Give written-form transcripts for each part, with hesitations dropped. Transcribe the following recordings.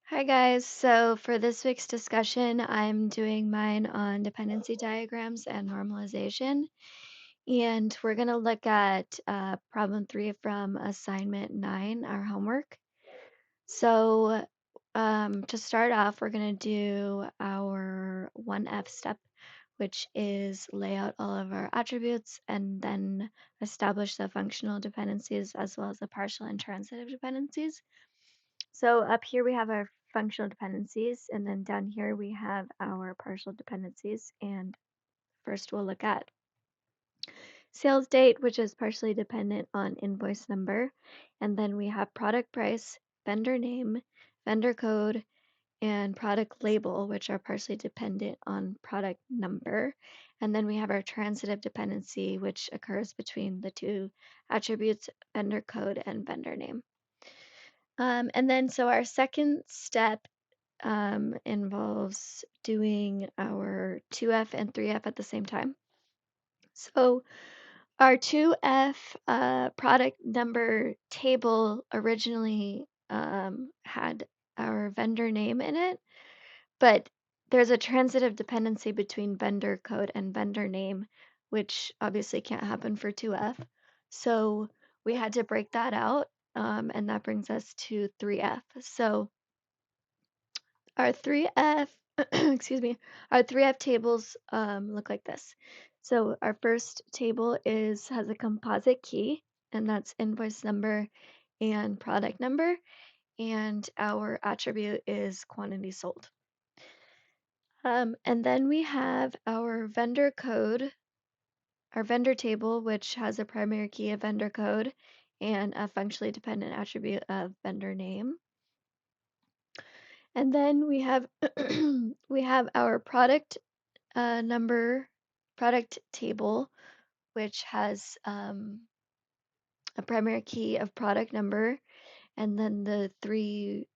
Hi guys, so for this week's discussion, I'm doing mine on dependency diagrams and normalization, and we're going to look at problem 3 from assignment 9, our homework. So to start off, we're going to do our 1F step, which is lay out all of our attributes and then establish the functional dependencies as well as the partial and transitive dependencies. So up here we have our functional dependencies, and then down here we have our partial dependencies. And first we'll look at sales date, which is partially dependent on invoice number. And then we have product price, vendor name, vendor code, and product label, which are partially dependent on product number. And then we have our transitive dependency, which occurs between the two attributes, vendor code and vendor name. And then so our second step involves doing our 2F and 3F at the same time. So our 2F product number table originally had our vendor name in it, but there's a transitive dependency between vendor code and vendor name, which obviously can't happen for 2F. So we had to break that out, and that brings us to 3F. So our 3F, excuse me, our 3F tables look like this. So our first table has a composite key, and that's invoice number and product number, and our attribute is quantity sold. And then we have our vendor code, our vendor table, which has a primary key of vendor code and a functionally dependent attribute of vendor name. And then we have we have our product number product table, which has a primary key of product number, and then the three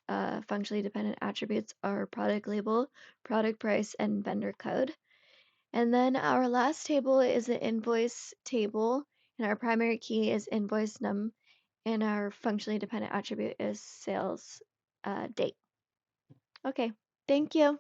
functionally dependent attributes are product label, product price, and vendor code. And then our last table is an invoice table, and our primary key is invoice num, and our functionally dependent attribute is sales date. Okay, thank you.